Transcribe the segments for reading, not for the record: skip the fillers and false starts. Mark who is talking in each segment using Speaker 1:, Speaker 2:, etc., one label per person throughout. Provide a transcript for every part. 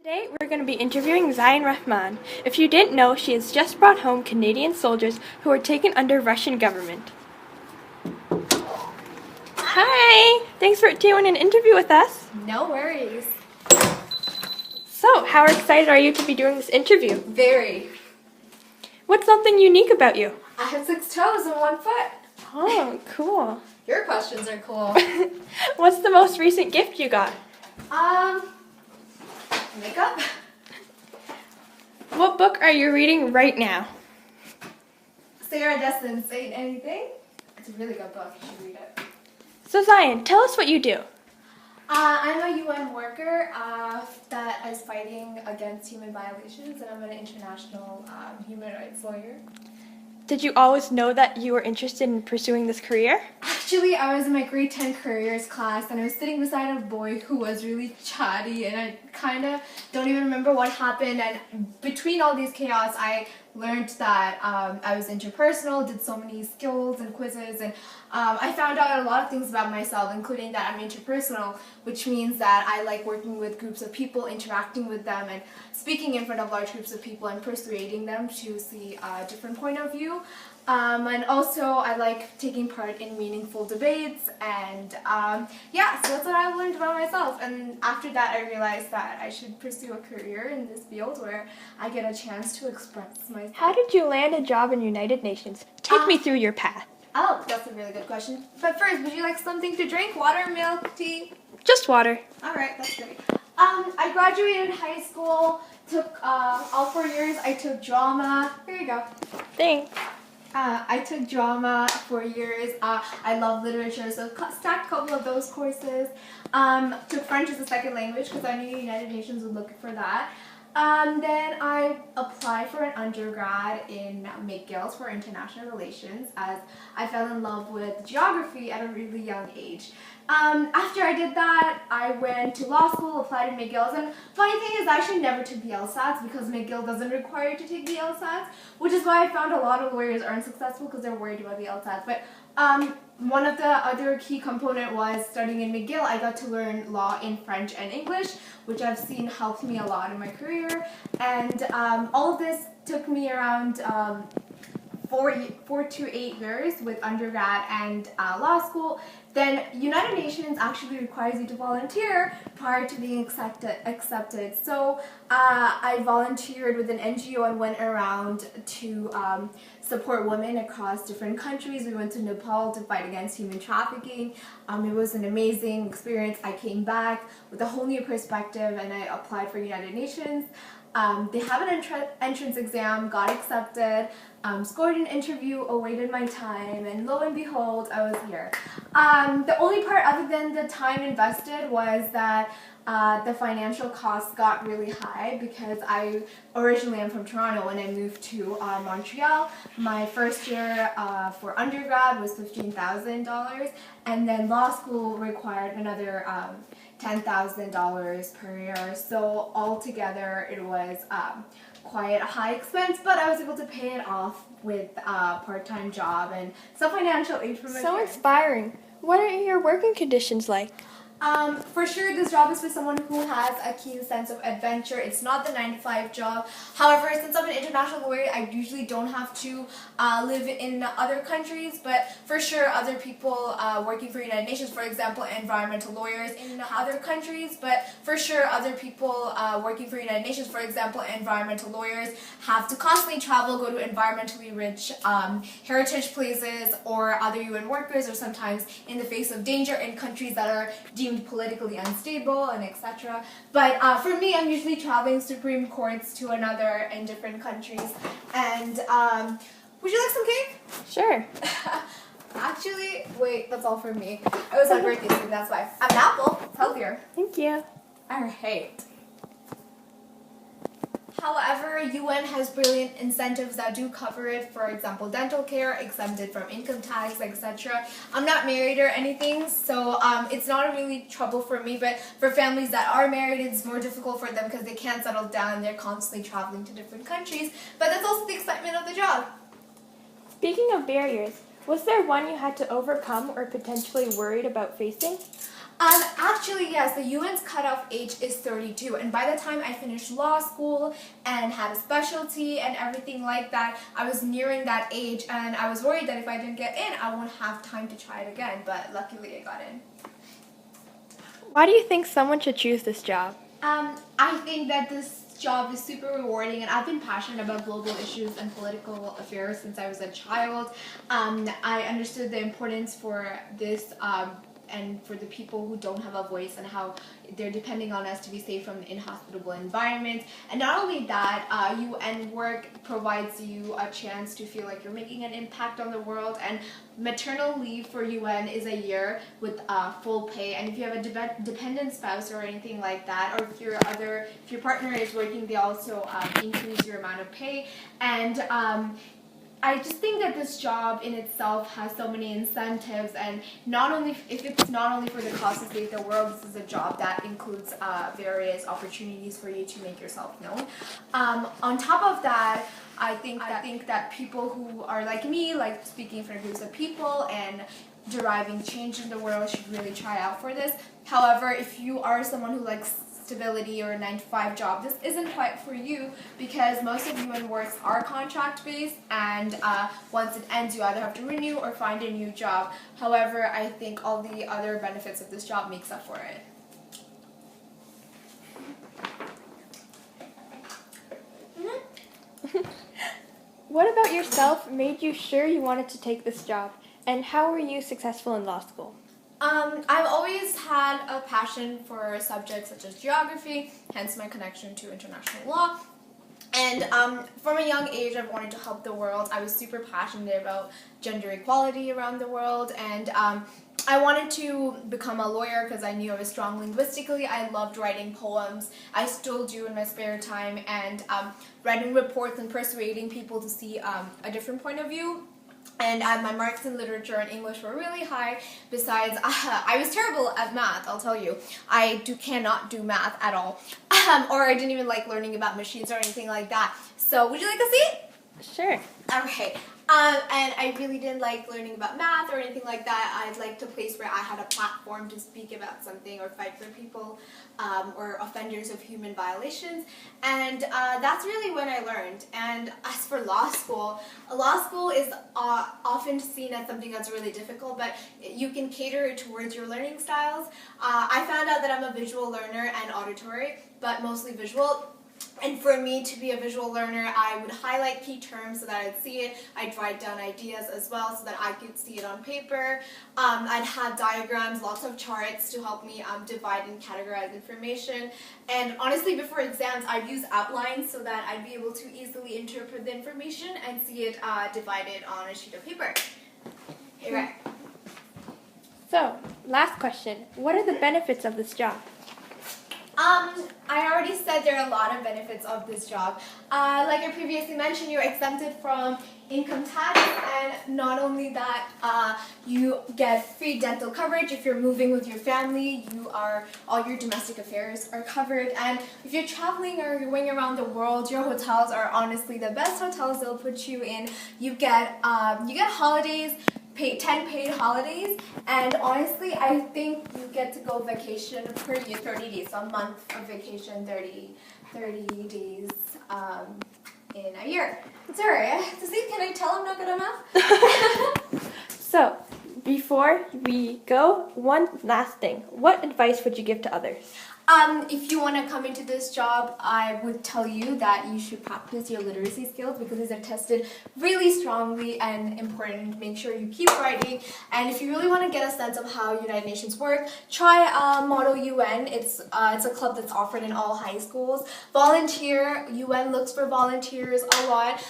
Speaker 1: Today we're going to be interviewing Zion Rahman. If you didn't know, she has just brought home Canadian soldiers who were taken under Russian government. Hi! Thanks for doing an interview with us.
Speaker 2: No worries.
Speaker 1: So, how excited are you to be doing this interview?
Speaker 2: Very.
Speaker 1: What's something unique about you?
Speaker 2: I have 6 toes and 1 foot.
Speaker 1: Oh, cool.
Speaker 2: Your questions are cool.
Speaker 1: What's the most recent gift you got?
Speaker 2: Makeup?
Speaker 1: What book are you reading right now?
Speaker 2: Sarah Desmond's Ain't Anything. It's a really good book. You should read it.
Speaker 1: So Zion, tell us what you do.
Speaker 2: I'm a UN worker that is fighting against human violations, and I'm an international human rights lawyer.
Speaker 1: Did you always know that you were interested in pursuing this career?
Speaker 2: Actually, I was in my grade 10 careers class, and I was sitting beside a boy who was really chatty, and I kind of don't even remember what happened. And between all these chaos, I learned that I was interpersonal, did so many skills and quizzes, and I found out a lot of things about myself, including that I'm interpersonal, which means that I like working with groups of people, interacting with them, and speaking in front of large groups of people and persuading them to see a different point of view. And also I like taking part in meaningful debates, and yeah, so that's what I've learned about myself. And after that I realized that I should pursue a career in this field where I get a chance to express myself.
Speaker 1: How did you land a job in United Nations? Take me through your path.
Speaker 2: Oh, that's a really good question. But first, would you like something to drink? Water, milk, tea?
Speaker 1: Just water.
Speaker 2: Alright, that's great. I graduated high school, took all 4 years, I took drama. Here you go.
Speaker 1: Thanks.
Speaker 2: I took drama 4 years. I love literature, so stacked a couple of those courses. Took French as a second language because I knew United Nations would look for that. Then I applied for an undergrad in McGill for international relations, as I fell in love with geography at a really young age. After I did that, I went to law school, applied in McGill's, and funny thing is I actually never took the LSATs because McGill doesn't require you to take the LSATs, which is why I found a lot of lawyers aren't successful because they're worried about the LSATs. But one of the other key component was studying in McGill. I got to learn law in French and English, which I've seen helped me a lot in my career. And all of this took me around 4 to 8 years with undergrad and law school. Then United Nations actually requires you to volunteer prior to being accepted. So I volunteered with an NGO and went around to support women across different countries. We went to Nepal to fight against human trafficking. It was an amazing experience. I came back with a whole new perspective, and I applied for United Nations. They have an entrance exam, got accepted, scored an interview, awaited my time, and lo and behold, I was here. The only part other than the time invested was that the financial costs got really high because I originally am from Toronto. When I moved to Montreal, my first year for undergrad was $15,000, and then law school required another $10,000 per year. So altogether it was quite a high expense, but I was able to pay it off with a part-time job and some financial aid from my
Speaker 1: So
Speaker 2: parents.
Speaker 1: inspiring. What are your working conditions like?
Speaker 2: For sure, this job is for someone who has a keen sense of adventure. It's not the 9-to-5 job. However, since I'm an international lawyer, I usually don't have to live in other countries, but for sure other people working for United Nations, for example, environmental lawyers in other countries, but for sure other people working for United Nations, for example, environmental lawyers, have to constantly travel, go to environmentally rich heritage places, or other UN workers, or sometimes in the face of danger in countries that are deemed politically unstable and etc. But for me, I'm usually traveling Supreme Courts to another in different countries. And would you like some cake?
Speaker 1: Sure.
Speaker 2: Actually, wait, that's all for me. I was on birthday, so that's why. I'm an apple. It's healthier.
Speaker 1: Thank you.
Speaker 2: Alright. However, UN has brilliant incentives that do cover it. For example, dental care, exempted from income tax, etc. I'm not married or anything, so it's not really trouble for me, but for families that are married, it's more difficult for them because they can't settle down. They're constantly traveling to different countries, but that's also the excitement of the job.
Speaker 1: Speaking of barriers, was there one you had to overcome or potentially worried about facing?
Speaker 2: Actually, yes, the UN's cutoff age is 32, and by the time I finished law school and had a specialty and everything like that, I was nearing that age, and I was worried that if I didn't get in, I won't have time to try it again, but luckily I got in.
Speaker 1: Why do you think someone should choose this job?
Speaker 2: I think that this job is super rewarding, and I've been passionate about global issues and political affairs since I was a child. I understood the importance for this and for the people who don't have a voice and how they're depending on us to be safe from inhospitable environments. And not only that, UN work provides you a chance to feel like you're making an impact on the world, and maternal leave for UN is a year with full pay, and if you have a dependent spouse or anything like that, or if your partner is working, they also increase your amount of pay. And I just think that this job in itself has so many incentives, and if it's not only for the cause to save the world, this is a job that includes various opportunities for you to make yourself known. On top of that, I think that people who are like me, like speaking for groups of people and deriving change in the world, should really try out for this. However, if you are someone who likes stability or a 9-to-5 job, this isn't quite for you, because most of UN works are contract based, and once it ends you either have to renew or find a new job. However, I think all the other benefits of this job makes up for it.
Speaker 1: What about yourself made you sure you wanted to take this job, and how were you successful in law school?
Speaker 2: I've always had a passion for subjects such as geography, hence my connection to international law. And from a young age, I've wanted to help the world. I was super passionate about gender equality around the world, and I wanted to become a lawyer because I knew I was strong linguistically. I loved writing poems. I still do in my spare time, and writing reports and persuading people to see a different point of view. And my marks in literature and English were really high. Besides, I was terrible at math, I'll tell you. I cannot do math at all. Or I didn't even like learning about machines or anything like that. So, would you like to see?
Speaker 1: Sure.
Speaker 2: Okay. And I really didn't like learning about math or anything like that. I liked a place where I had a platform to speak about something or fight for people or offenders of human violations. And that's really when I learned. And as for law school is often seen as something that's really difficult, but you can cater it towards your learning styles. I found out that I'm a visual learner and auditory, but mostly visual. And for me to be a visual learner, I would highlight key terms so that I'd see it. I'd write down ideas as well so that I could see it on paper. I'd have diagrams, lots of charts to help me divide and categorize information. And honestly, before exams, I'd use outlines so that I'd be able to easily interpret the information and see it divided on a sheet of paper. Okay.
Speaker 1: So, last question. What are the benefits of this job?
Speaker 2: I already said there are a lot of benefits of this job. Like I previously mentioned, you're exempted from income tax, and not only that, you get free dental coverage. If you're moving with your family, all your domestic affairs are covered. And if you're traveling or you're going around the world, your hotels are honestly the best hotels they'll put you in. You get holidays. 10 paid holidays, and honestly, I think you get to go vacation per year, 30 days, so a month of vacation, 30 days in a year. Sorry, can I tell I'm not good at math?
Speaker 1: So, before we go, one last thing. What advice would you give to others?
Speaker 2: If you want to come into this job, I would tell you that you should practice your literacy skills, because these are tested really strongly and important. Make sure you keep writing, and if you really want to get a sense of how United Nations work, try Model UN. It's a club that's offered in all high schools. Volunteer. UN looks for volunteers a lot.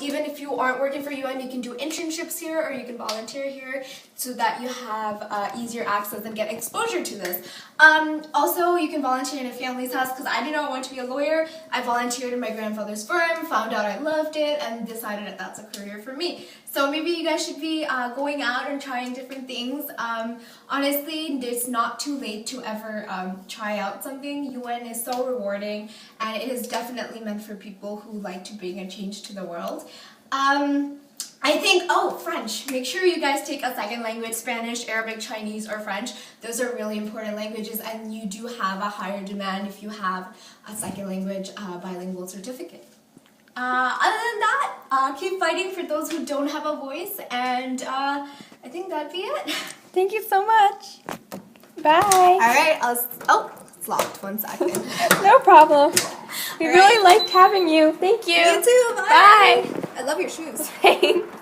Speaker 2: Even if you aren't working for UN, you can do internships here or you can volunteer here so that you have easier access and get exposure to this. Also, you can volunteer in a family's house, because I did not want to be a lawyer. I volunteered in my grandfather's firm, found out I loved it, and decided that that's a career for me. So maybe you guys should be going out and trying different things. Honestly, it's not too late to ever try out something. UN is so rewarding, and it is definitely meant for people who like to bring a change to the world. I think, French. Make sure you guys take a second language, Spanish, Arabic, Chinese, or French. Those are really important languages, and you do have a higher demand if you have a second language bilingual certificate. Other than that, keep fighting for those who don't have a voice, and I think that'd be it.
Speaker 1: Thank you so much. Bye.
Speaker 2: All right, it's locked. 1 second.
Speaker 1: No problem. We
Speaker 2: All
Speaker 1: really
Speaker 2: right.
Speaker 1: liked having you. Thank you.
Speaker 2: You too. Bye.
Speaker 1: Bye.
Speaker 2: I love your shoes.
Speaker 1: Thanks.